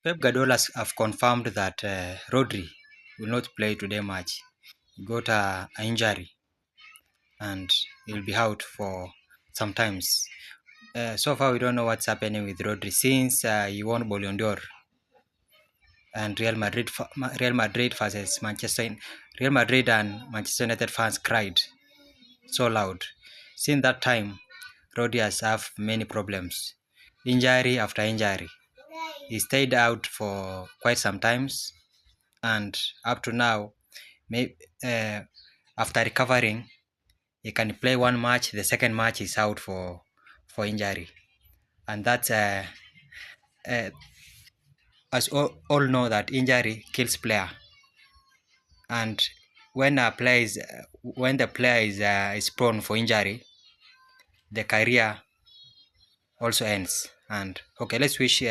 Pep Guardiola have confirmed that Rodri will not play today match. He got an injury and he'll be out for some times. So far, we don't know what's happening with Rodri since he won Ballon d'Or and Real Madrid versus Real Madrid and Manchester United fans cried so loud. Since that time, Rodri has have many problems, injury after injury. He stayed out for quite some times, and up to now, may, uh, after recovering, he can play one match. The second match is out for injury, and that's uh, as all know that injury kills player, and when the player is prone for injury, the career also ends. And okay, let's wish